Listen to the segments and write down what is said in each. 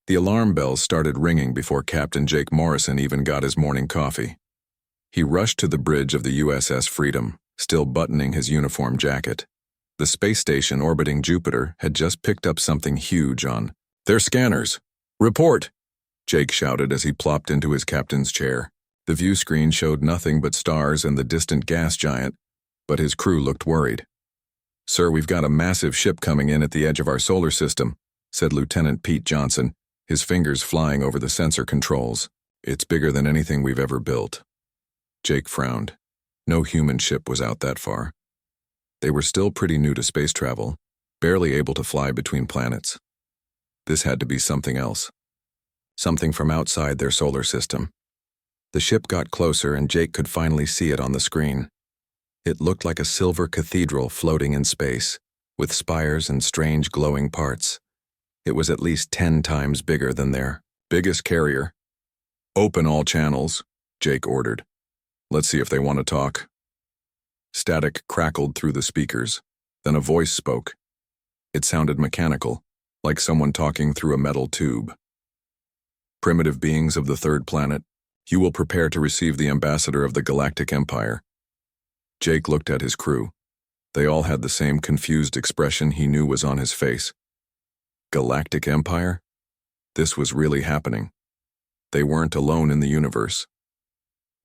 The alarm bells started ringing before Captain Jake Morrison even got his morning coffee. He rushed to the bridge of the USS Freedom, still buttoning his uniform jacket. The space station orbiting Jupiter had just picked up something huge on their scanners. "Report!" Jake shouted as he plopped into his captain's chair. The view screen showed nothing but stars and the distant gas giant, but his crew looked worried. "Sir, we've got a massive ship coming in at the edge of our solar system," said Lieutenant Pete Johnson, his fingers flying over the sensor controls. "It's bigger than anything we've ever built." Jake frowned. No human ship was out that far. They were still pretty new to space travel, barely able to fly between planets. This had to be something else. Something from outside their solar system. The ship got closer and Jake could finally see it on the screen. It looked like a silver cathedral floating in space, with spires and strange glowing parts. It was at least 10 times bigger than their biggest carrier. "Open all channels," Jake ordered. "Let's see if they want to talk." Static crackled through the speakers. Then a voice spoke. It sounded mechanical, like someone talking through a metal tube. "Primitive beings of the third planet, you will prepare to receive the ambassador of the Galactic Empire." Jake looked at his crew. They all had the same confused expression he knew was on his face. Galactic Empire? This was really happening. They weren't alone in the universe.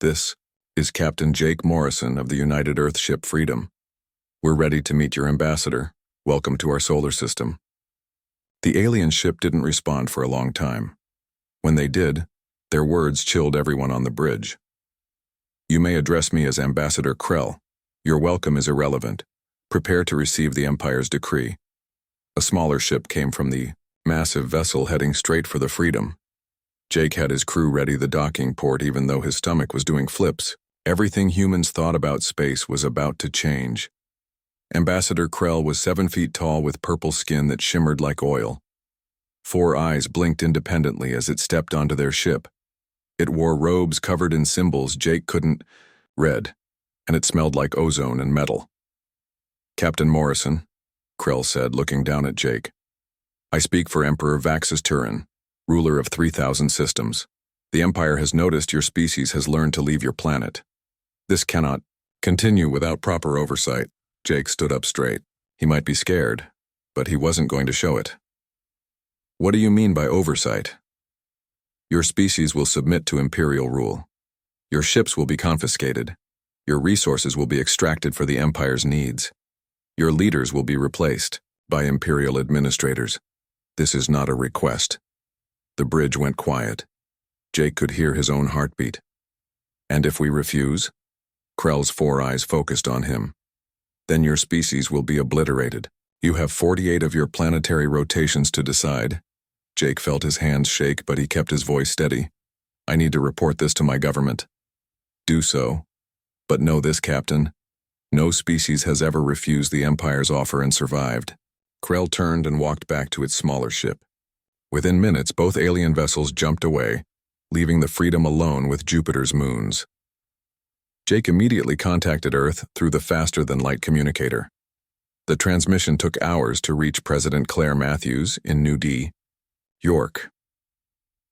"This is Captain Jake Morrison of the United Earthship Freedom. We're ready to meet your ambassador. Welcome to our solar system." The alien ship didn't respond for a long time. When they did, their words chilled everyone on the bridge. "You may address me as Ambassador Krell. Your welcome is irrelevant. Prepare to receive the Empire's decree." A smaller ship came from the massive vessel heading straight for the Freedom. Jake had his crew ready the docking port even though his stomach was doing flips. Everything humans thought about space was about to change. Ambassador Krell was 7 feet tall with purple skin that shimmered like oil. 4 eyes blinked independently as it stepped onto their ship. It wore robes covered in symbols Jake couldn't read, and it smelled like ozone and metal. "Captain Morrison," Krell said, looking down at Jake. "I speak for Emperor Vaxus Turin, ruler of 3,000 systems. The Empire has noticed your species has learned to leave your planet. This cannot continue without proper oversight." Jake stood up straight. He might be scared, but he wasn't going to show it. "What do you mean by oversight?" "Your species will submit to Imperial rule. Your ships will be confiscated. Your resources will be extracted for the Empire's needs. Your leaders will be replaced by Imperial administrators. This is not a request." The bridge went quiet. Jake could hear his own heartbeat. "And if we refuse?" Krell's 4 eyes focused on him. "Then your species will be obliterated. You have 48 of your planetary rotations to decide." Jake felt his hands shake, but he kept his voice steady. "I need to report this to my government." "Do so. But know this, Captain. No species has ever refused the Empire's offer and survived." Krell turned and walked back to its smaller ship. Within minutes, both alien vessels jumped away, leaving the Freedom alone with Jupiter's moons. Jake immediately contacted Earth through the faster-than-light communicator. The transmission took hours to reach President Claire Matthews in New York.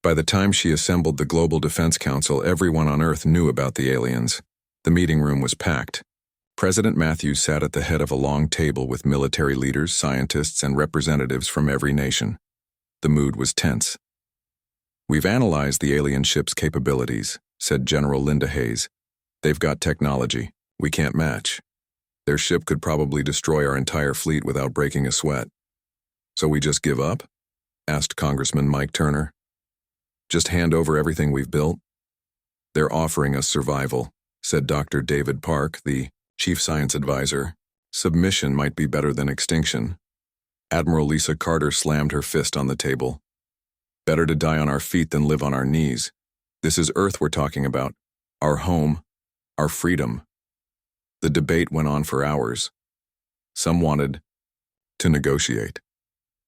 By the time she assembled the Global Defense Council, everyone on Earth knew about the aliens. The meeting room was packed. President Matthews sat at the head of a long table with military leaders, scientists, and representatives from every nation. The mood was tense. "We've analyzed the alien ship's capabilities," said General Linda Hayes. "They've got technology we can't match. Their ship could probably destroy our entire fleet without breaking a sweat." "So we just give up?" asked Congressman Mike Turner. "Just hand over everything we've built?" "They're offering us survival," said Dr. David Park, the chief science advisor. "Submission might be better than extinction." Admiral Lisa Carter slammed her fist on the table. "Better to die on our feet than live on our knees. This is Earth we're talking about. Our home. Our freedom." The debate went on for hours. Some wanted to negotiate.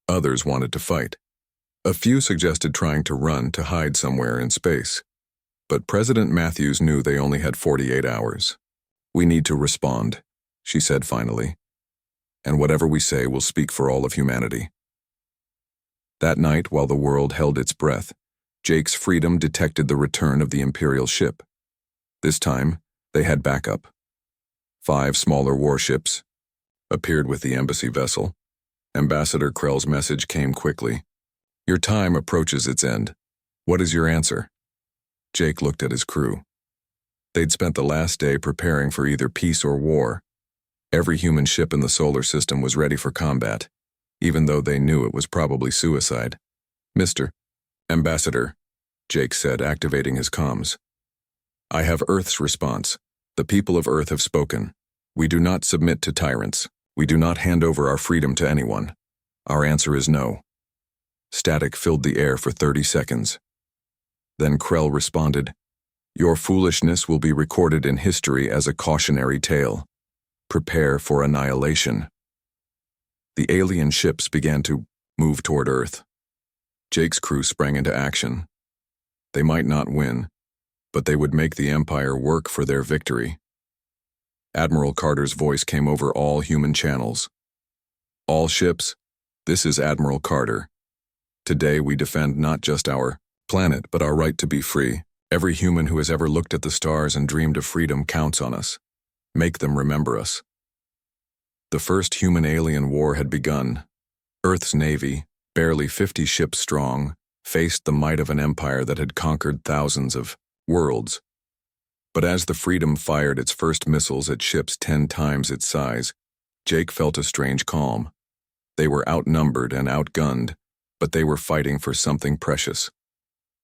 Others wanted to fight. A few suggested trying to run to hide somewhere in space. But President Matthews knew they only had 48 hours. "We need to respond," she said finally. "And whatever we say will speak for all of humanity." That night, while the world held its breath, Jake's Freedom detected the return of the Imperial ship. This time, they had backup. 5 smaller warships appeared with the embassy vessel. Ambassador Krell's message came quickly. Your time approaches its end. What is your answer? Jake looked at his crew. They'd spent the last day preparing for either peace or war. Every human ship in the solar system was ready for combat, even though they knew it was probably suicide. Mr. Ambassador, Jake said, activating his comms. I have Earth's response. The people of Earth have spoken. We do not submit to tyrants. We do not hand over our freedom to anyone. Our answer is no. Static filled the air for 30 seconds. Then Krell responded, Your foolishness will be recorded in history as a cautionary tale. Prepare for annihilation. The alien ships began to move toward Earth. Jake's crew sprang into action. They might not win, but they would make the Empire work for their victory. Admiral Carter's voice came over all human channels. All ships, this is Admiral Carter. Today we defend not just our planet, but our right to be free. Every human who has ever looked at the stars and dreamed of freedom counts on us. Make them remember us. The first human-alien war had begun. Earth's navy, barely 50 ships strong, faced the might of an empire that had conquered thousands of worlds. But as the Freedom fired its first missiles at ships 10 times its size, Jake felt a strange calm. They were outnumbered and outgunned, but they were fighting for something precious.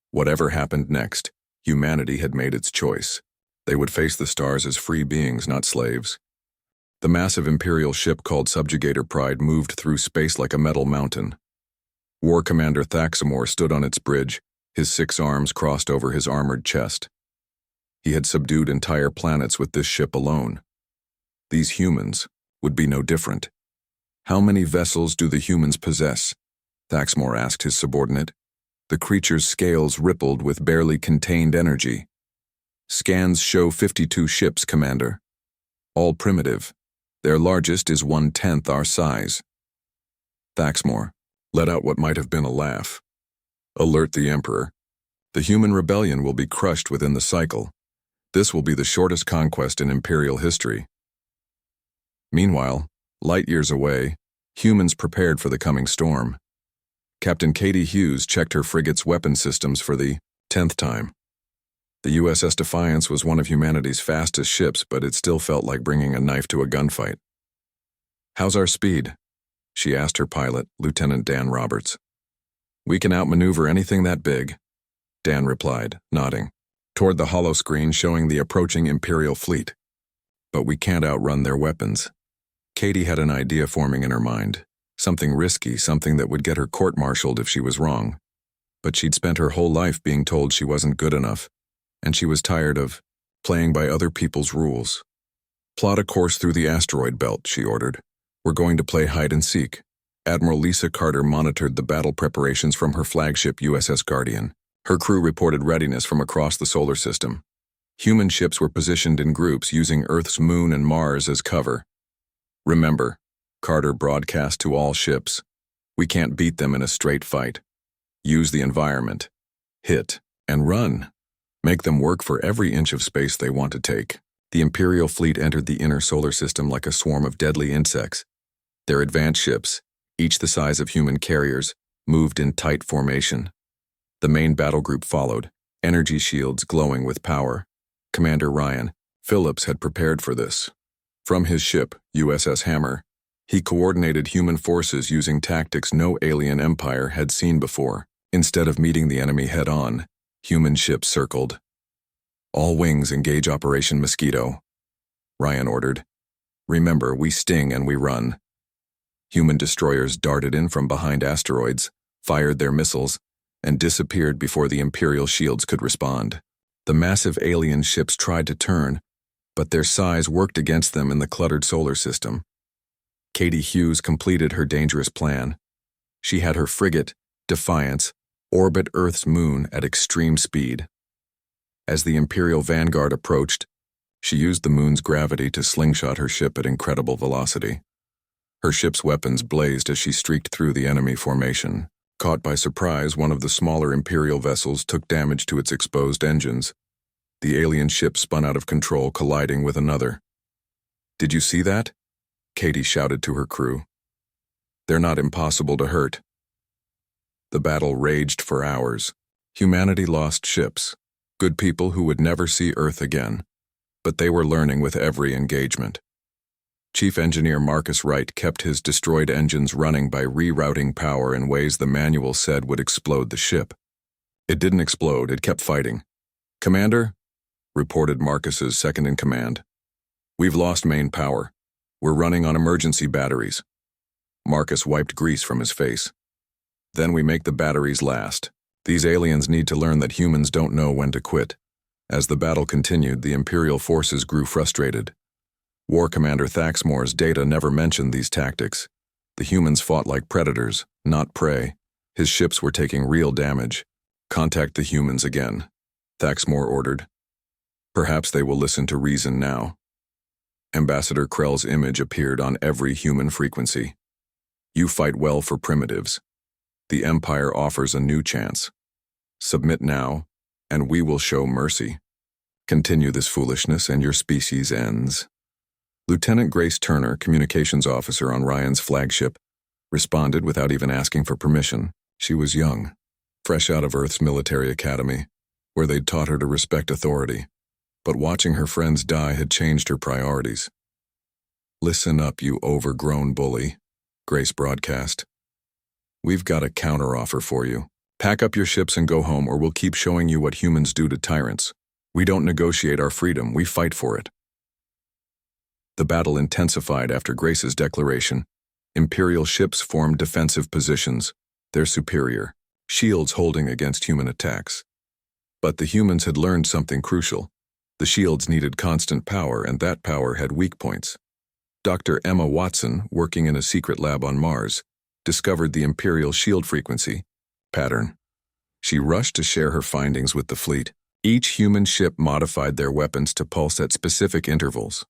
Whatever happened next, humanity had made its choice. They would face the stars as free beings, not slaves. The massive Imperial ship called Subjugator Pride moved through space like a metal mountain. War Commander Thaxamor stood on its bridge, his 6 arms crossed over his armored chest. He had subdued entire planets with this ship alone. These humans would be no different. How many vessels do the humans possess? Thaxamor asked his subordinate. The creature's scales rippled with barely contained energy. Scans show 52 ships, Commander. All primitive. Their largest is 1/10 our size. Thaxamor let out what might have been a laugh. Alert the Emperor. The human rebellion will be crushed within the cycle. This will be the shortest conquest in Imperial history. Meanwhile, light years away, humans prepared for the coming storm. Captain Katie Hughes checked her frigate's weapon systems for the 10th time. The USS Defiance was one of humanity's fastest ships, but it still felt like bringing a knife to a gunfight. How's our speed? She asked her pilot, Lieutenant Dan Roberts. We can outmaneuver anything that big, Dan replied, nodding toward the hollow screen showing the approaching Imperial fleet. But we can't outrun their weapons. Katie had an idea forming in her mind. Something risky, something that would get her court-martialed if she was wrong. But she'd spent her whole life being told she wasn't good enough, and she was tired of playing by other people's rules. Plot a course through the asteroid belt, she ordered. We're going to play hide and seek. Admiral Lisa Carter monitored the battle preparations from her flagship USS Guardian. Her crew reported readiness from across the solar system. Human ships were positioned in groups using Earth's moon and Mars as cover. Remember, Carter broadcast to all ships, we can't beat them in a straight fight. Use the environment. Hit and run. Make them work for every inch of space they want to take. The Imperial fleet entered the inner solar system like a swarm of deadly insects. Their advanced ships, each the size of human carriers, moved in tight formation. The main battle group followed, energy shields glowing with power. Commander Ryan Phillips had prepared for this. From his ship, USS Hammer, he coordinated human forces using tactics no alien empire had seen before. Instead of meeting the enemy head-on, human ships circled. All wings engage Operation Mosquito, Ryan ordered. Remember, we sting and we run. Human destroyers darted in from behind asteroids, fired their missiles, and disappeared before the Imperial shields could respond. The massive alien ships tried to turn, but their size worked against them in the cluttered solar system. Katie Hughes completed her dangerous plan. She had her frigate, Defiance, orbit Earth's moon at extreme speed. As the Imperial vanguard approached, she used the moon's gravity to slingshot her ship at incredible velocity. Her ship's weapons blazed as she streaked through the enemy formation. Caught by surprise, one of the smaller Imperial vessels took damage to its exposed engines. The alien ship spun out of control, colliding with another. "Did you see that?" Katie shouted to her crew. "They're not impossible to hurt." The battle raged for hours. Humanity lost ships, good people who would never see Earth again, but they were learning with every engagement. Chief Engineer Marcus Wright kept his destroyed engines running by rerouting power in ways the manual said would explode the ship. It didn't explode, it kept fighting. "Commander," reported Marcus's second-in-command, "we've lost main power. We're running on emergency batteries." Marcus wiped grease from his face. "Then we make the batteries last. These aliens need to learn that humans don't know when to quit." As the battle continued, the Imperial forces grew frustrated. War Commander Thaxmore's data never mentioned these tactics. The humans fought like predators, not prey. His ships were taking real damage. "Contact the humans again," Thaxmore ordered. "Perhaps they will listen to reason now." Ambassador Krell's image appeared on every human frequency. "You fight well for primitives. The Empire offers a new chance. Submit now, and we will show mercy. Continue this foolishness and your species ends." Lieutenant Grace Turner, communications officer on Ryan's flagship, responded without even asking for permission. She was young, fresh out of Earth's military academy, where they'd taught her to respect authority. But watching her friends die had changed her priorities. "Listen up, you overgrown bully," Grace broadcast. "We've got a counteroffer for you. Pack up your ships and go home, or we'll keep showing you what humans do to tyrants. We don't negotiate our freedom, we fight for it." The battle intensified after Grace's declaration. Imperial ships formed defensive positions, their superior, shields holding against human attacks. But the humans had learned something crucial. The shields needed constant power, and that power had weak points. Dr. Emma Watson, working in a secret lab on Mars, discovered the Imperial shield frequency pattern. She rushed to share her findings with the fleet. Each human ship modified their weapons to pulse at specific intervals.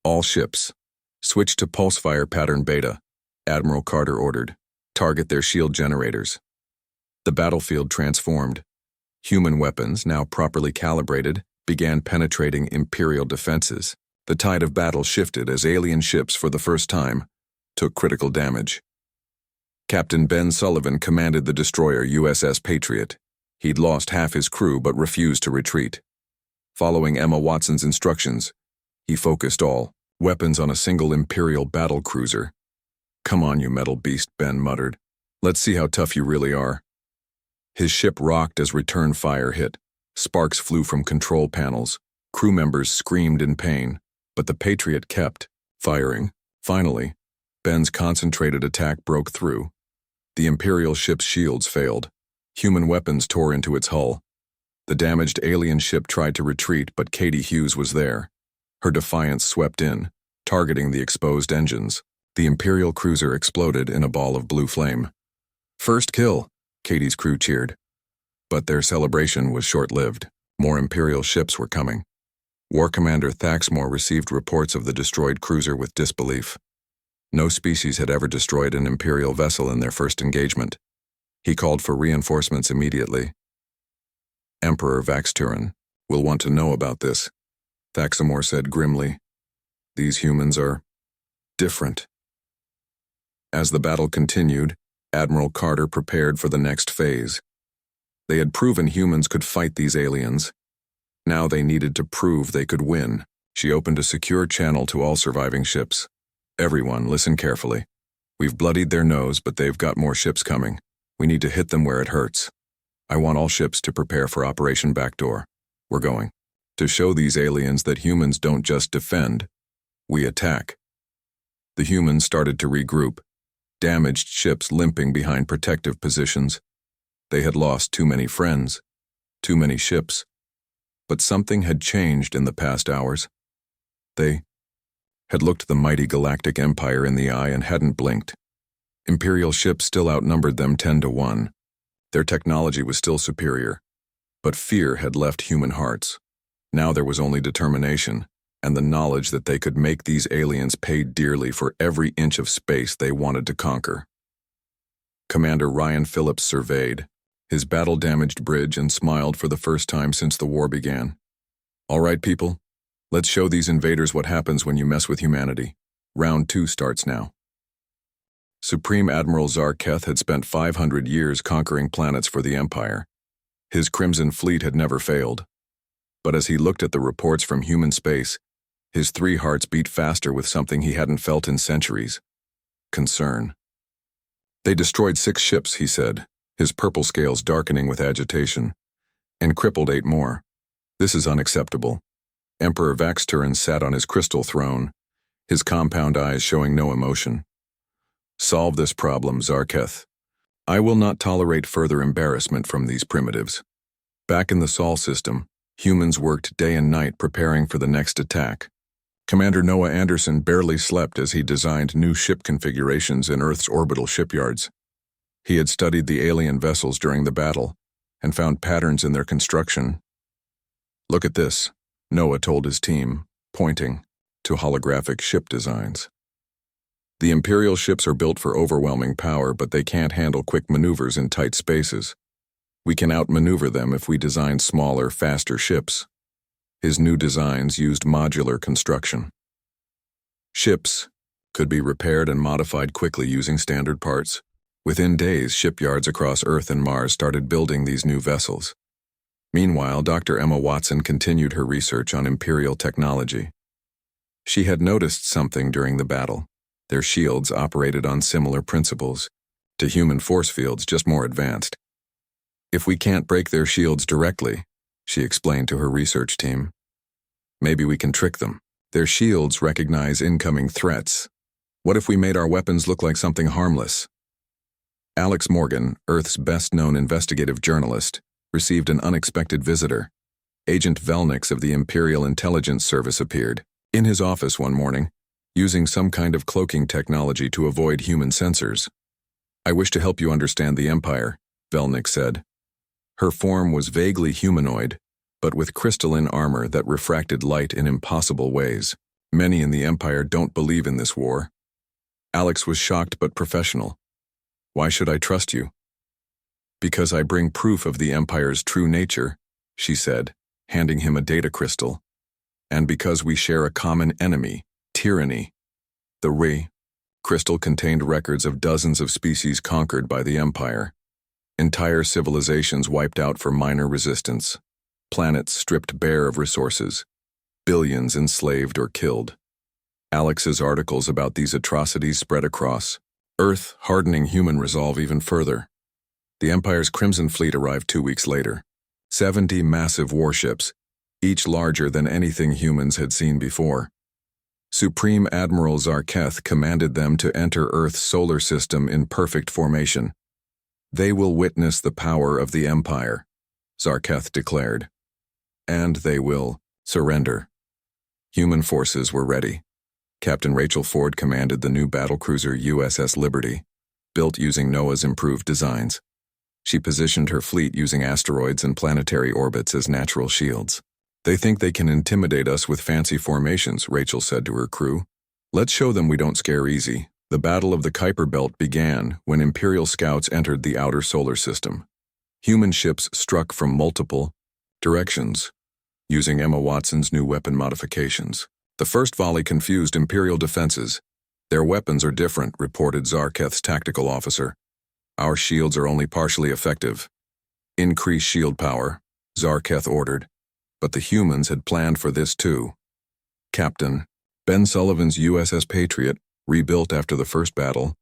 "All ships, switch to pulsefire pattern beta," Admiral Carter ordered. "Target their shield generators." The battlefield transformed. Human weapons, now properly calibrated, began penetrating Imperial defenses. The tide of battle shifted as alien ships, for the first time, took critical damage. Captain Ben Sullivan commanded the destroyer USS Patriot. He'd lost half his crew but refused to retreat. Following Emma Watson's instructions, he focused all weapons on a single Imperial battle cruiser. "Come on, you metal beast," Ben muttered. "Let's see how tough you really are." His ship rocked as return fire hit. Sparks flew from control panels. Crew members screamed in pain, but the Patriot kept firing. Finally, Ben's concentrated attack broke through. The Imperial ship's shields failed. Human weapons tore into its hull. The damaged alien ship tried to retreat, but Katie Hughes was there. Her defiance swept in, targeting the exposed engines. The Imperial cruiser exploded in a ball of blue flame. "First kill," Katie's crew cheered. But their celebration was short-lived. More Imperial ships were coming. War Commander Thaxmore received reports of the destroyed cruiser with disbelief. No species had ever destroyed an Imperial vessel in their first engagement. He called for reinforcements immediately. "Emperor Vaxturin will want to know about this," Thaxmore said grimly. "These humans are different." As the battle continued, Admiral Carter prepared for the next phase. They had proven humans could fight these aliens. Now they needed to prove they could win. She opened a secure channel to all surviving ships. "Everyone, listen carefully. We've bloodied their nose, but they've got more ships coming. We need to hit them where it hurts. I want all ships to prepare for Operation Backdoor. We're going to show these aliens that humans don't just defend, we attack." The humans started to regroup, damaged ships limping behind protective positions. They had lost too many friends, too many ships. But something had changed in the past hours. They had looked the mighty Galactic Empire in the eye and hadn't blinked. Imperial ships still outnumbered them 10-1. Their technology was still superior, but fear had left human hearts. Now there was only determination, and the knowledge that they could make these aliens pay dearly for every inch of space they wanted to conquer. Commander Ryan Phillips surveyed his battle-damaged bridge and smiled for the first time since the war began. All right, people, let's show these invaders what happens when you mess with humanity. Round 2 starts now. Supreme Admiral Zarketh had spent 500 years conquering planets for the Empire. His Crimson Fleet had never failed. But as he looked at the reports from human space, his 3 hearts beat faster with something he hadn't felt in centuries: concern. They destroyed 6 ships, he said, his purple scales darkening with agitation, and crippled 8 more. This is unacceptable. Emperor Vaxturin sat on his crystal throne, his compound eyes showing no emotion. Solve this problem, Zarketh. I will not tolerate further embarrassment from these primitives. Back in the Sol system, humans worked day and night preparing for the next attack. Commander Noah Anderson barely slept as he designed new ship configurations in Earth's orbital shipyards. He had studied the alien vessels during the battle and found patterns in their construction. Look at this, Noah told his team, pointing to holographic ship designs. The Imperial ships are built for overwhelming power, but they can't handle quick maneuvers in tight spaces. We can outmaneuver them if we design smaller, faster ships. His new designs used modular construction. Ships could be repaired and modified quickly using standard parts. Within days, shipyards across Earth and Mars started building these new vessels. Meanwhile, Dr. Emma Watson continued her research on Imperial technology. She had noticed something during the battle. Their shields operated on similar principles to human force fields, just more advanced. If we can't break their shields directly, she explained to her research team, maybe we can trick them. Their shields recognize incoming threats. What if we made our weapons look like something harmless? Alex Morgan, Earth's best-known investigative journalist, received an unexpected visitor. Agent Velnix of the Imperial Intelligence Service appeared in his office one morning, using some kind of cloaking technology to avoid human sensors. I wish to help you understand the Empire, Velnix said. Her form was vaguely humanoid, but with crystalline armor that refracted light in impossible ways. Many in the Empire don't believe in this war. Alex was shocked but professional. Why should I trust you? Because I bring proof of the Empire's true nature, she said, handing him a data crystal. And because we share a common enemy, tyranny. The crystal contained records of dozens of species conquered by the Empire. Entire civilizations wiped out for minor resistance. Planets stripped bare of resources. Billions enslaved or killed. Alex's articles about these atrocities spread across Earth, hardening human resolve even further. The Empire's Crimson Fleet arrived 2 weeks later. 70 massive warships, each larger than anything humans had seen before. Supreme Admiral Zarketh commanded them to enter Earth's solar system in perfect formation. They will witness the power of the Empire, Zarketh declared. And they will surrender. Human forces were ready. Captain Rachel Ford commanded the new battlecruiser USS Liberty, built using Noah's improved designs. She positioned her fleet using asteroids and planetary orbits as natural shields. They think they can intimidate us with fancy formations, Rachel said to her crew. Let's show them we don't scare easy. The Battle of the Kuiper Belt began when Imperial scouts entered the outer solar system. Human ships struck from multiple directions, using Emma Watson's new weapon modifications. The first volley confused Imperial defenses. Their weapons are different, reported Zarketh's tactical officer. Our shields are only partially effective. Increase shield power, Zarketh ordered. But the humans had planned for this too. Captain Ben Sullivan's USS Patriot, rebuilt after the first battle,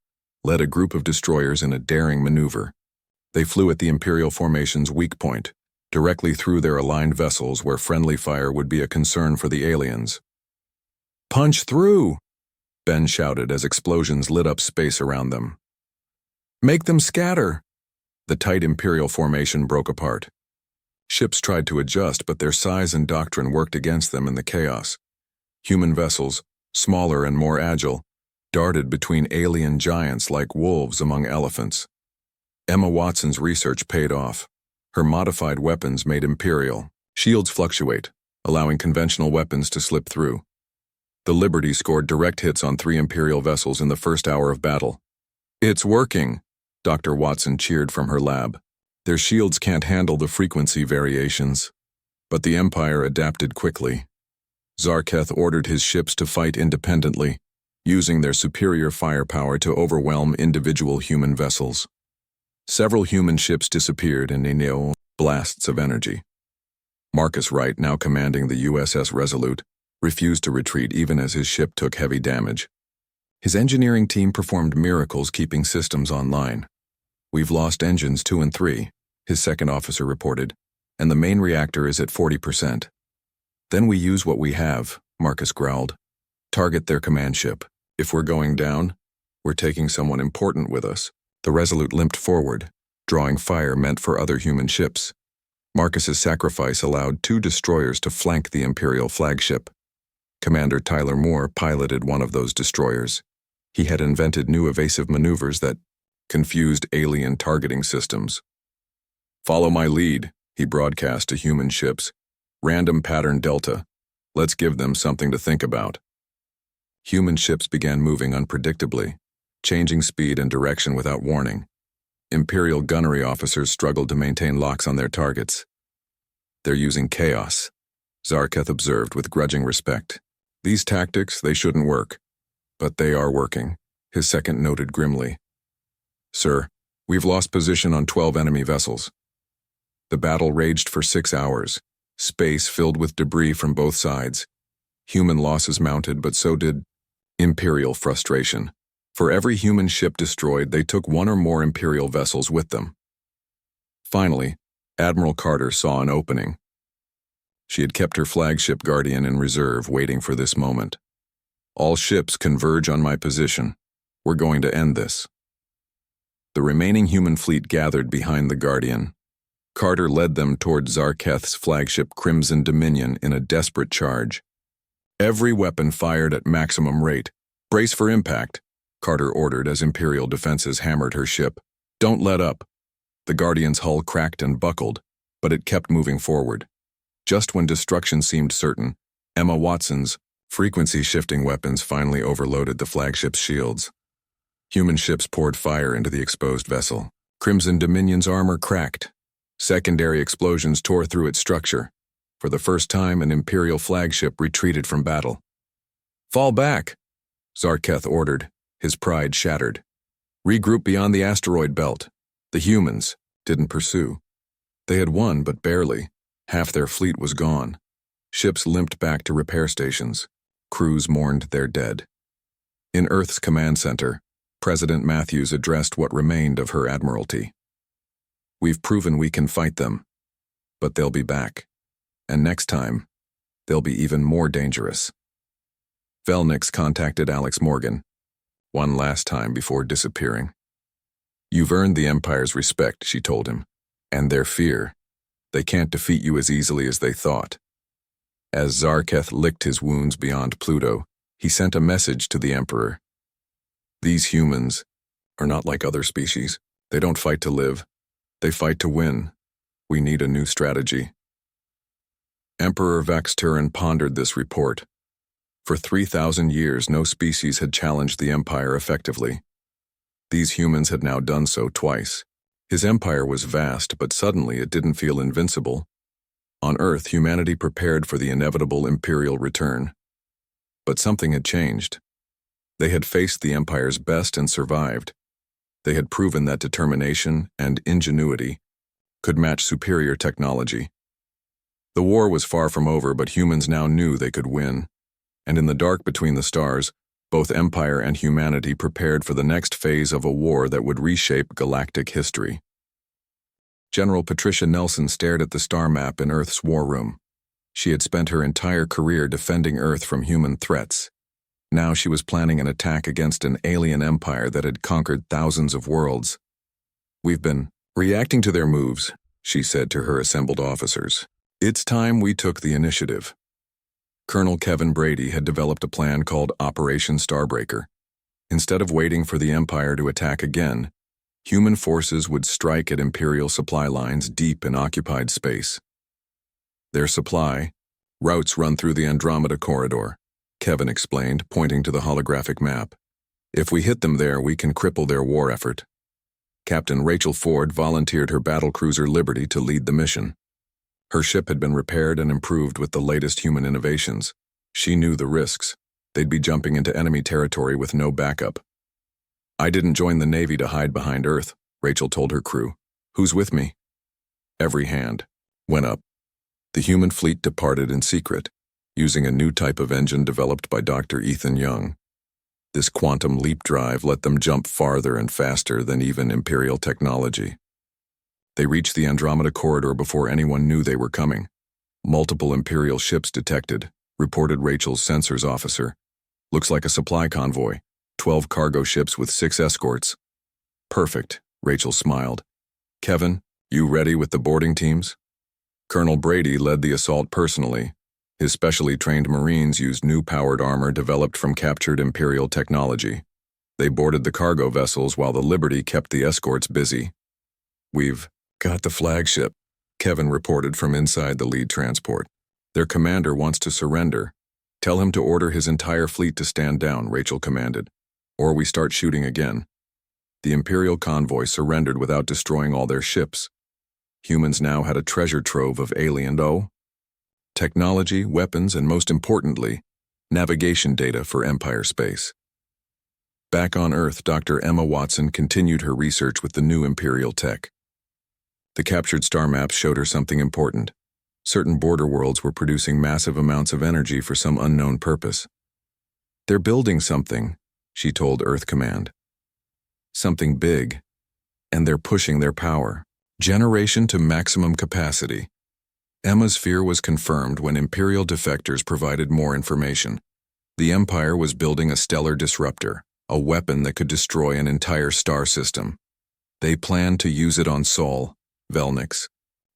led a group of destroyers in a daring maneuver. They flew at the Imperial formation's weak point, directly through their aligned vessels where friendly fire would be a concern for the aliens. Punch through! Ben shouted as explosions lit up space around them. Make them scatter! The tight Imperial formation broke apart. Ships tried to adjust, but their size and doctrine worked against them in the chaos. Human vessels, smaller and more agile, darted between alien giants like wolves among elephants. Emma Watson's research paid off. Her modified weapons made Imperial shields fluctuate, allowing conventional weapons to slip through. The Liberty scored direct hits on 3 Imperial vessels in the first hour of battle. It's working, Dr. Watson cheered from her lab. Their shields can't handle the frequency variations. But the Empire adapted quickly. Zarketh ordered his ships to fight independently, using their superior firepower to overwhelm individual human vessels. Several human ships disappeared in neo blasts of energy. Marcus Wright, now commanding the USS Resolute, refused to retreat even as his ship took heavy damage. His engineering team performed miracles keeping systems online. "We've lost engines 2 and 3, his second officer reported, and the main reactor is at 40%. "Then we use what we have," Marcus growled. "Target their command ship. If we're going down, we're taking someone important with us." The Resolute limped forward, drawing fire meant for other human ships. Marcus's sacrifice allowed 2 destroyers to flank the Imperial flagship. Commander Tyler Moore piloted one of those destroyers. He had invented new evasive maneuvers that confused alien targeting systems. "Follow my lead," he broadcast to human ships. "Random pattern Delta. Let's give them something to think about." Human ships began moving unpredictably, changing speed and direction without warning. Imperial gunnery officers struggled to maintain locks on their targets. "They're using chaos," Zarketh observed with grudging respect. "These tactics, they shouldn't work. But they are working," his second noted grimly. "Sir, we've lost position on 12 enemy vessels." The battle raged for 6 hours, space filled with debris from both sides. Human losses mounted, but so did Imperial frustration. For every human ship destroyed, they took 1 or more Imperial vessels with them. Finally, Admiral Carter saw an opening. She had kept her flagship Guardian in reserve, waiting for this moment. "All ships converge on my position. We're going to end this." The remaining human fleet gathered behind the Guardian. Carter led them toward Zarketh's flagship Crimson Dominion in a desperate charge. "Every weapon fired at maximum rate. Brace for impact," Carter ordered as Imperial defenses hammered her ship. "Don't let up." The Guardian's hull cracked and buckled, but it kept moving forward. Just when destruction seemed certain, Emma Watson's frequency-shifting weapons finally overloaded the flagship's shields. Human ships poured fire into the exposed vessel. Crimson Dominion's armor cracked. Secondary explosions tore through its structure. For the first time, an Imperial flagship retreated from battle. "Fall back," Zarketh ordered, his pride shattered. "Regroup beyond the asteroid belt." The humans didn't pursue. They had won, but barely. Half their fleet was gone. Ships limped back to repair stations. Crews mourned their dead. In Earth's command center, President Matthews addressed what remained of her admiralty. "We've proven we can fight them, but they'll be back. And next time, they'll be even more dangerous." Velnix contacted Alex Morgan, one last time before disappearing. "You've earned the Empire's respect," she told him, "and their fear. They can't defeat you as easily as they thought." As Zarketh licked his wounds beyond Pluto, he sent a message to the Emperor. "These humans are not like other species. They don't fight to live. They fight to win. We need a new strategy." Emperor Vaxturin pondered this report. For 3,000 years, no species had challenged the Empire effectively. These humans had now done so twice. His empire was vast, but suddenly it didn't feel invincible. On Earth, humanity prepared for the inevitable Imperial return. But something had changed. They had faced the Empire's best and survived. They had proven that determination and ingenuity could match superior technology. The war was far from over, but humans now knew they could win. And in the dark between the stars, both Empire and humanity prepared for the next phase of a war that would reshape galactic history. General Patricia Nelson stared at the star map in Earth's war room. She had spent her entire career defending Earth from human threats. Now she was planning an attack against an alien empire that had conquered thousands of worlds. "We've been reacting to their moves," she said to her assembled officers. "It's time we took the initiative." Colonel Kevin Brady had developed a plan called Operation Starbreaker. Instead of waiting for the Empire to attack again, human forces would strike at Imperial supply lines deep in occupied space. Their supply routes run through the Andromeda Corridor, Kevin explained, pointing to the holographic map. "If we hit them there, we can cripple their war effort." Captain Rachel Ford volunteered her battlecruiser Liberty to lead the mission. Her ship had been repaired and improved with the latest human innovations. She knew the risks. They'd be jumping into enemy territory with no backup. "I didn't join the Navy to hide behind Earth," Rachel told her crew. "Who's with me?" Every hand went up. The human fleet departed in secret, using a new type of engine developed by Dr. Ethan Young. This quantum leap drive let them jump farther and faster than even Imperial technology. They reached the Andromeda Corridor before anyone knew they were coming. "Multiple Imperial ships detected," reported Rachel's sensors officer. "Looks like a supply convoy. 12 cargo ships with 6 escorts." "Perfect," Rachel smiled. "Kevin, you ready with the boarding teams?" Colonel Brady led the assault personally. His specially trained Marines used new powered armor developed from captured Imperial technology. They boarded the cargo vessels while the Liberty kept the escorts busy. "We've got the flagship," Kevin reported from inside the lead transport. "Their commander wants to surrender. Tell him to order his entire fleet to stand down," Rachel commanded, "or we start shooting again." The Imperial convoy surrendered without destroying all their ships. Humans now had a treasure trove of alien technology, weapons, and most importantly, navigation data for Empire space. Back on Earth, Dr. Emma Watson continued her research with the new Imperial tech. The captured star maps showed her something important. Certain border worlds were producing massive amounts of energy for some unknown purpose. "They're building something," she told Earth Command. "Something big, and they're pushing their power. Generation to maximum capacity." Emma's fear was confirmed when Imperial defectors provided more information. The Empire was building a stellar disruptor, a weapon that could destroy an entire star system. They planned to use it on Sol, Velnix,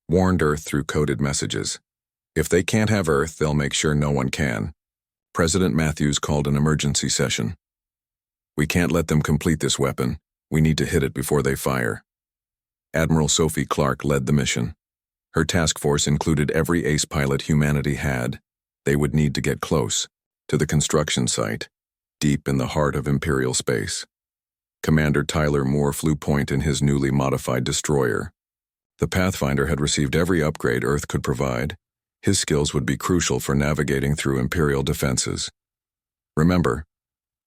warned Earth through coded messages. If they can't have Earth, they'll make sure no one can. President Matthews called an emergency session. "We can't let them complete this weapon. We need to hit it before they fire." Admiral Sophie Clark led the mission. Her task force included every ace pilot humanity had. They would need to get close, to the construction site, deep in the heart of Imperial space. Commander Tyler Moore flew point in his newly modified destroyer. The Pathfinder had received every upgrade Earth could provide. His skills would be crucial for navigating through Imperial defenses. "Remember,"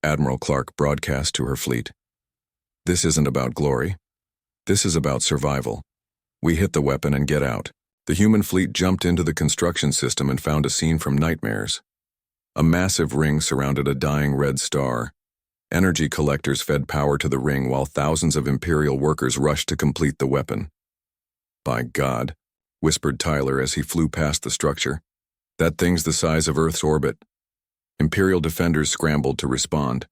Admiral Clark broadcast to her fleet, "this isn't about glory. This is about survival. We hit the weapon and get out." The human fleet jumped into the construction system and found a scene from nightmares. A massive ring surrounded a dying red star. Energy collectors fed power to the ring while thousands of Imperial workers rushed to complete the weapon. "By God," whispered Tyler as he flew past the structure. "That thing's the size of Earth's orbit." Imperial defenders scrambled to respond,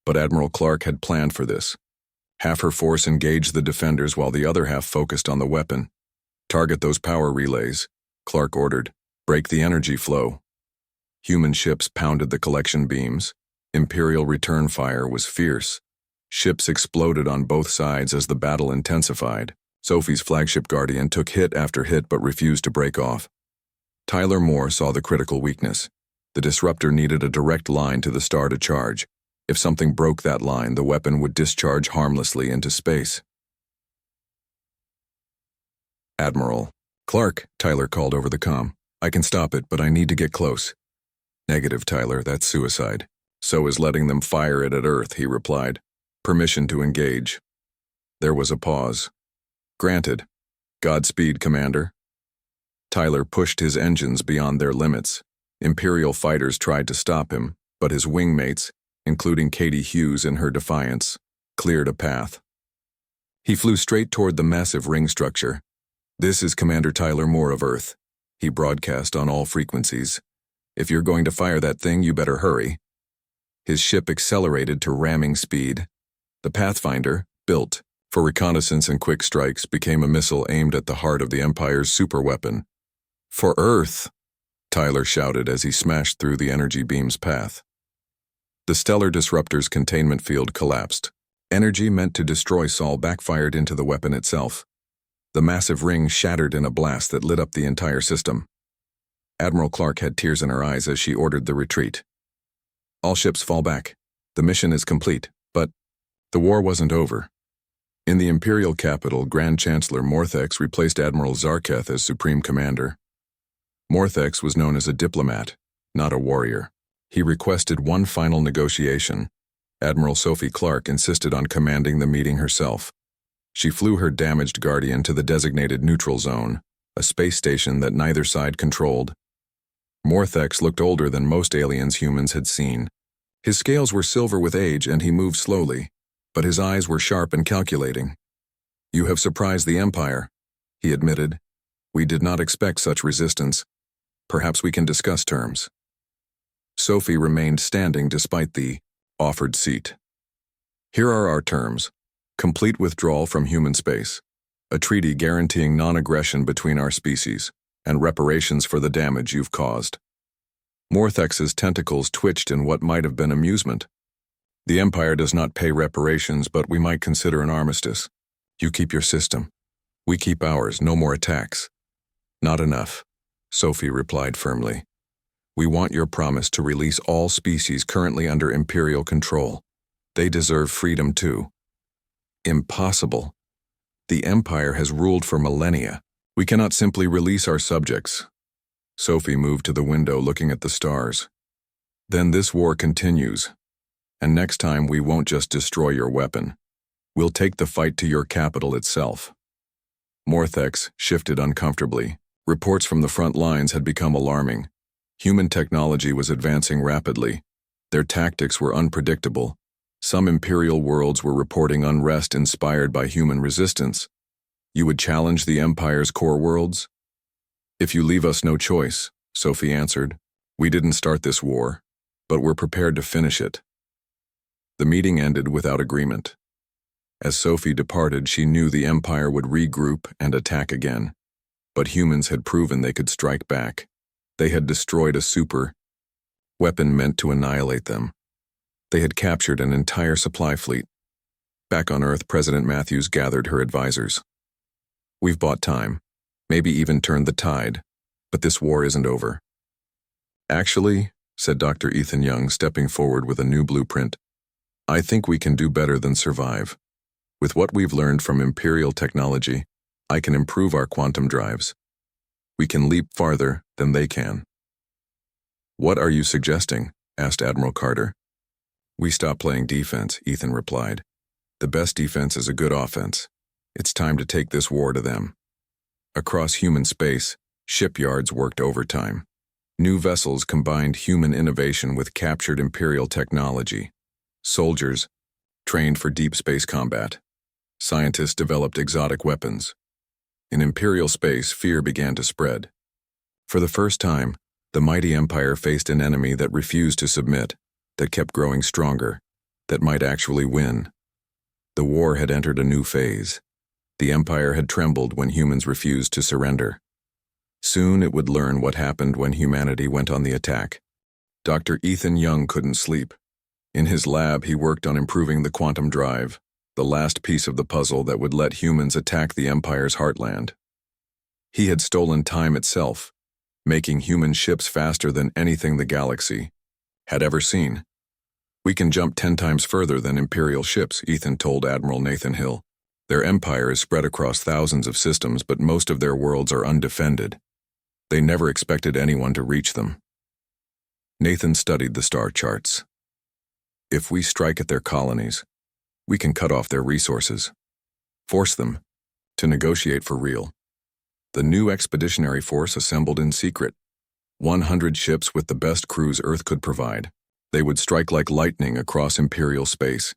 but Admiral Clark had planned for this. Half her force engaged the defenders while the other half focused on the weapon. "Target those power relays," Clark ordered. "Break the energy flow." Human ships pounded the collection beams. Imperial return fire was fierce. Ships exploded on both sides as the battle intensified. Sophie's flagship Guardian took hit after hit but refused to break off. Tyler Moore saw the critical weakness. The disruptor needed a direct line to the star to charge. If something broke that line, the weapon would discharge harmlessly into space. "Admiral Clark," Tyler called over the comm. "I can stop it, but I need to get close." "Negative, Tyler, that's suicide." "So is letting them fire it at Earth," he replied. "Permission to engage." There was a pause. "Granted. Godspeed, Commander." Tyler pushed his engines beyond their limits. Imperial fighters tried to stop him, but his wingmates, including Katie Hughes in her Defiance, cleared a path. He flew straight toward the massive ring structure. "This is Commander Tyler Moore of Earth," he broadcast on all frequencies. "If you're going to fire that thing, you better hurry." His ship accelerated to ramming speed. The Pathfinder, built for reconnaissance and quick strikes, became a missile aimed at the heart of the Empire's superweapon. "For Earth!" Tyler shouted as he smashed through the energy beam's path. The stellar disruptor's containment field collapsed. Energy meant to destroy Sol backfired into the weapon itself. The massive ring shattered in a blast that lit up the entire system. Admiral Clark had tears in her eyes as she ordered the retreat. "All ships fall back. The mission is complete, but the war wasn't over." In the Imperial capital, Grand Chancellor Morthex replaced Admiral Zarketh as Supreme Commander. Morthex was known as a diplomat, not a warrior. He requested one final negotiation. Admiral Sophie Clark insisted on commanding the meeting herself. She flew her damaged Guardian to the designated neutral zone, a space station that neither side controlled. Morthex looked older than most aliens humans had seen. His scales were silver with age and he moved slowly, but his eyes were sharp and calculating. "You have surprised the Empire," he admitted. "We did not expect such resistance. Perhaps we can discuss terms." Sophie remained standing despite the offered seat. "Here are our terms. Complete withdrawal from human space, a treaty guaranteeing non-aggression between our species, and reparations for the damage you've caused." Morthex's tentacles twitched in what might have been amusement. "The Empire does not pay reparations, but we might consider an armistice. You keep your system. We keep ours, no more attacks." "Not enough," Sophie replied firmly. "We want your promise to release all species currently under Imperial control. They deserve freedom too." "Impossible. The Empire has ruled for millennia. We cannot simply release our subjects." Sophie moved to the window looking at the stars. "Then this war continues. And next time we won't just destroy your weapon. We'll take the fight to your capital itself." Morthex shifted uncomfortably. Reports from the front lines had become alarming. Human technology was advancing rapidly. Their tactics were unpredictable. Some Imperial worlds were reporting unrest inspired by human resistance. "You would challenge the Empire's core worlds?" "If you leave us no choice," Sophie answered. "We didn't start this war, but we're prepared to finish it." The meeting ended without agreement. As Sophie departed, she knew the Empire would regroup and attack again. But humans had proven they could strike back. They had destroyed a super weapon meant to annihilate them. They had captured an entire supply fleet. Back on Earth, President Matthews gathered her advisors. "We've bought time, maybe even turned the tide, but this war isn't over." "Actually," said Dr. Ethan Young, stepping forward with a new blueprint, "I think we can do better than survive. With what we've learned from Imperial technology, I can improve our quantum drives. We can leap farther than they can." "What are you suggesting?" asked Admiral Carter. "We stop playing defense," Ethan replied. "The best defense is a good offense. It's time to take this war to them." Across human space, shipyards worked overtime. New vessels combined human innovation with captured Imperial technology. Soldiers trained for deep space combat. Scientists developed exotic weapons. In Imperial space, fear began to spread. For the first time, the mighty Empire faced an enemy that refused to submit, that kept growing stronger, that might actually win. The war had entered a new phase. The Empire had trembled when humans refused to surrender. Soon it would learn what happened when humanity went on the attack. Dr. Ethan Young couldn't sleep. In his lab, he worked on improving the quantum drive, the last piece of the puzzle that would let humans attack the Empire's heartland. He had stolen time itself, making human ships faster than anything the galaxy had ever seen. "We can jump 10 times further than Imperial ships," Ethan told Admiral Nathan Hill. "Their empire is spread across thousands of systems, but most of their worlds are undefended. They never expected anyone to reach them." Nathan studied the star charts. "If we strike at their colonies, we can cut off their resources, force them to negotiate for real." The new expeditionary force assembled in secret. 100 ships with the best crews Earth could provide. They would strike like lightning across Imperial space,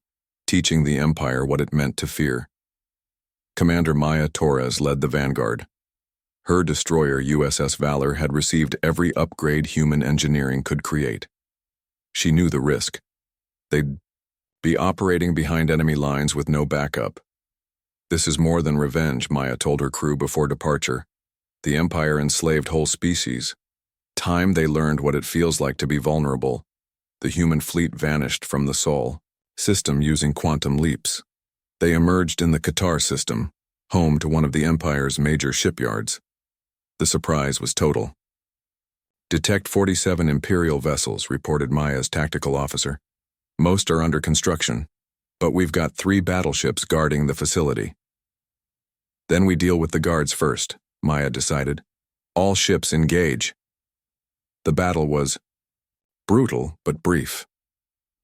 teaching the Empire what it meant to fear. Commander Maya Torres led the vanguard. Her destroyer USS Valor had received every upgrade human engineering could create. She knew the risk. They'd be operating behind enemy lines with no backup. "This is more than revenge," Maya told her crew before departure. "The Empire enslaved whole species. Time they learned what it feels like to be vulnerable. The human fleet vanished from the Sol system using quantum leaps. They emerged in the Qatar system, home to one of the Empire's major shipyards. The surprise was total. "Detect 47 Imperial vessels," reported Maya's tactical officer. "Most are under construction, But we've got 3 battleships guarding the facility. Then we deal with the guards first, Maya decided. All ships engage. The battle was brutal but brief.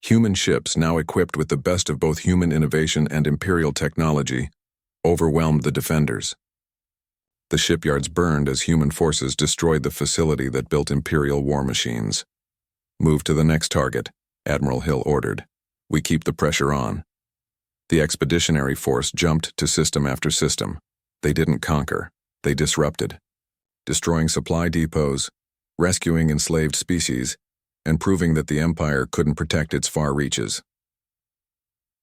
Human ships, now equipped with the best of both human innovation and Imperial technology, overwhelmed the defenders. The shipyards burned as human forces destroyed the facility that built Imperial war machines. Move to the next target, Admiral Hill ordered. We keep the pressure on. The expeditionary force jumped to system after system. They didn't conquer, they disrupted, destroying supply depots, rescuing enslaved species, and proving that the Empire couldn't protect its far reaches.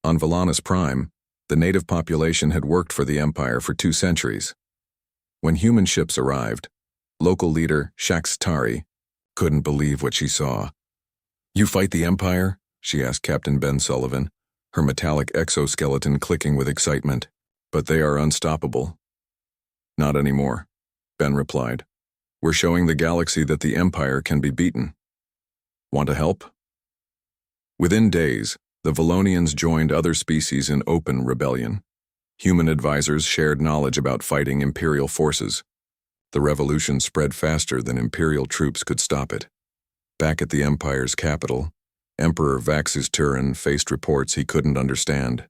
On Valanus Prime, the native population had worked for the Empire for 2 centuries. When human ships arrived, local leader Shaxtari couldn't believe what she saw. "You fight the Empire?" she asked Captain Ben Sullivan, her metallic exoskeleton clicking with excitement. "But they are unstoppable." "Not anymore," Ben replied. "We're showing the galaxy that the Empire can be beaten. Want to help?" Within days, the Valonians joined other species in open rebellion. Human advisors shared knowledge about fighting Imperial forces. The revolution spread faster than Imperial troops could stop it. Back at the Empire's capital, Emperor Vax's Turin faced reports he couldn't understand.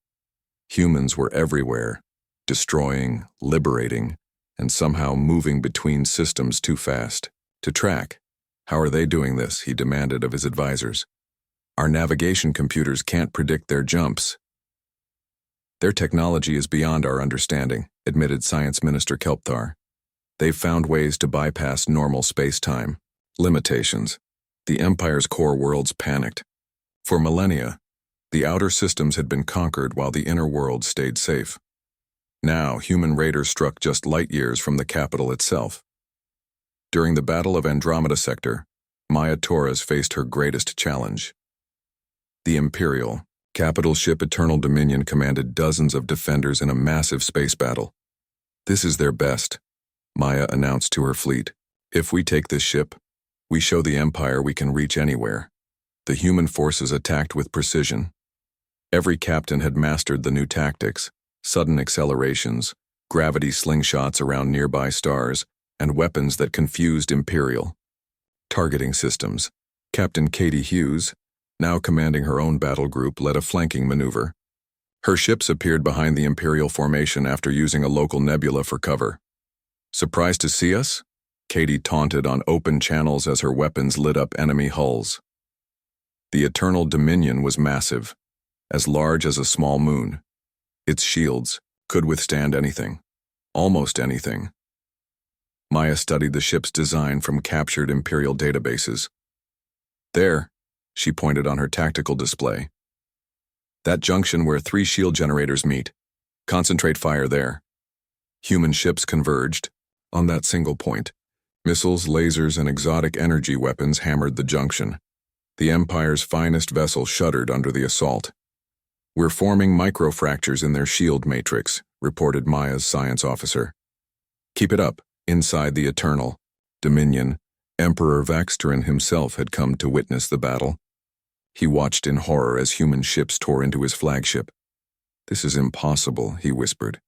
Humans were everywhere, destroying, liberating, and somehow moving between systems too fast to track. "How are they doing this?" he demanded of his advisors. "Our navigation computers can't predict their jumps." "Their technology is beyond our understanding," admitted Science Minister Kelpthar. "They've found ways to bypass normal space-time limitations." The Empire's core worlds panicked. For millennia, the outer systems had been conquered while the inner world stayed safe. Now, human raiders struck just light years from the capital itself. During the Battle of Andromeda Sector, Maya Torres faced her greatest challenge. The Imperial, capital ship Eternal Dominion commanded dozens of defenders in a massive space battle. "This is their best," Maya announced to her fleet. "If we take this ship, we show the Empire we can reach anywhere." The human forces attacked with precision. Every captain had mastered the new tactics: sudden accelerations, gravity slingshots around nearby stars, and weapons that confused Imperial targeting systems. Captain Katie Hughes, now commanding her own battle group, led a flanking maneuver. Her ships appeared behind the Imperial formation after using a local nebula for cover. "Surprised to see us?" Katie taunted on open channels as her weapons lit up enemy hulls. The Eternal Dominion was massive, as large as a small moon. Its shields could withstand anything, almost anything. Maya studied the ship's design from captured Imperial databases. "There," she pointed on her tactical display. "That junction where 3 shield generators meet. Concentrate fire there." Human ships converged on that single point. Missiles, lasers, and exotic energy weapons hammered the junction. The Empire's finest vessel shuddered under the assault. "We're forming microfractures in their shield matrix," reported Maya's science officer. "Keep it up." Inside the Eternal Dominion, Emperor Vaxturin himself had come to witness the battle. He watched in horror as human ships tore into his flagship. "This is impossible," he whispered.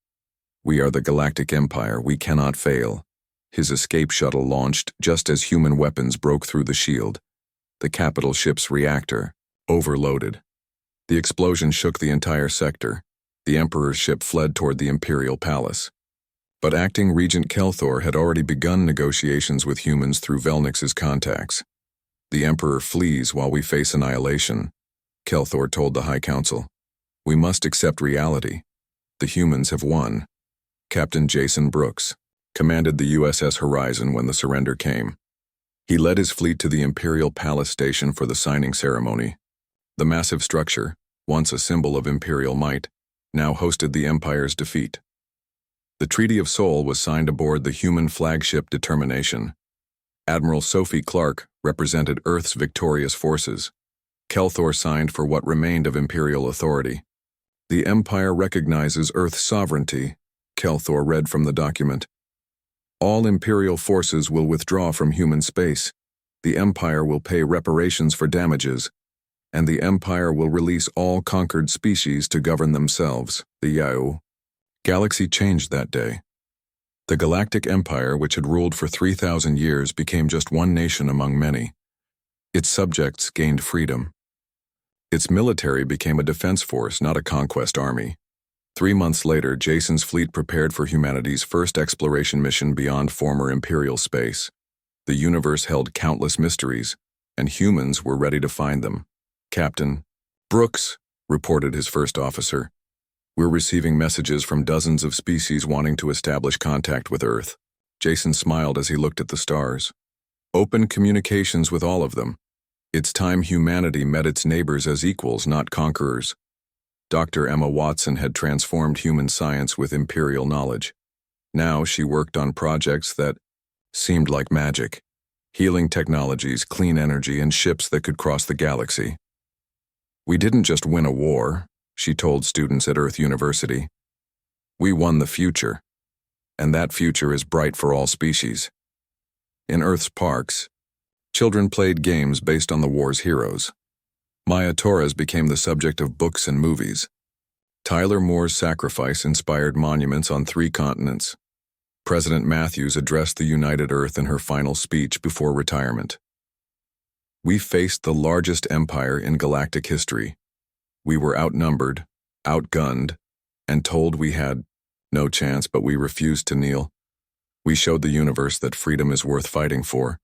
"We are the Galactic Empire. We cannot fail." His escape shuttle launched just as human weapons broke through the shield. The capital ship's reactor overloaded. The explosion shook the entire sector. The Emperor's ship fled toward the Imperial Palace. But acting Regent Kelthor had already begun negotiations with humans through Velnix's contacts. "The Emperor flees while we face annihilation," Kelthor told the High Council. "We must accept reality. The humans have won." Captain Jason Brooks commanded the USS Horizon when the surrender came. He led his fleet to the Imperial Palace Station for the signing ceremony. The massive structure, once a symbol of Imperial might, now hosted the Empire's defeat. The Treaty of Seoul was signed aboard the human flagship Determination. Admiral Sophie Clark represented Earth's victorious forces. Kelthor signed for what remained of Imperial authority. "The Empire recognizes Earth's sovereignty," Kelthor read from the document. "All Imperial forces will withdraw from human space. The Empire will pay reparations for damages. and the Empire will release all conquered species to govern themselves, the Yao. Galaxy changed that day. The Galactic Empire, which had ruled for 3,000 years, became just one nation among many. Its subjects gained freedom. Its military became a defense force, not a conquest army. 3 months later, Jason's fleet prepared for humanity's first exploration mission beyond former Imperial space. The universe held countless mysteries, and humans were ready to find them. "Captain Brooks," reported his first officer, "we're receiving messages from dozens of species wanting to establish contact with Earth." Jason smiled as he looked at the stars. "Open communications with all of them. It's time humanity met its neighbors as equals, not conquerors." Dr. Emma Watson had transformed human science with imperial knowledge. Now she worked on projects that seemed like magic: healing technologies, clean energy, and ships that could cross the galaxy. "We didn't just win a war," she told students at Earth University. "We won the future, and that future is bright for all species." In Earth's parks, children played games based on the war's heroes. Maya Torres became the subject of books and movies. Tyler Moore's sacrifice inspired monuments on 3 continents. President Matthews addressed the United Earth in her final speech before retirement. "We faced the largest empire in galactic history. We were outnumbered, outgunned, and told we had no chance, but we refused to kneel. We showed the universe that freedom is worth fighting for,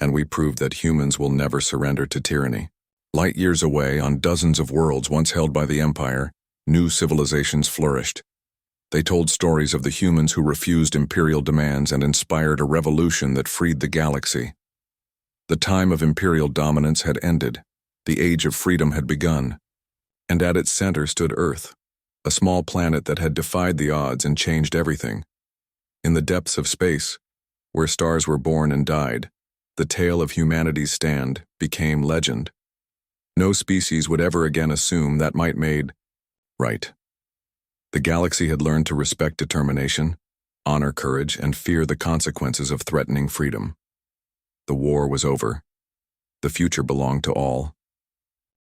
and we proved that humans will never surrender to tyranny." Light years away, on dozens of worlds once held by the Empire, new civilizations flourished. They told stories of the humans who refused imperial demands and inspired a revolution that freed the galaxy. The time of imperial dominance had ended. The age of freedom had begun. And at its center stood Earth, a small planet that had defied the odds and changed everything. In the depths of space, where stars were born and died, the tale of humanity's stand became legend. No species would ever again assume that might made right. The galaxy had learned to respect determination, honor courage, and fear the consequences of threatening freedom. The war was over. The future belonged to all.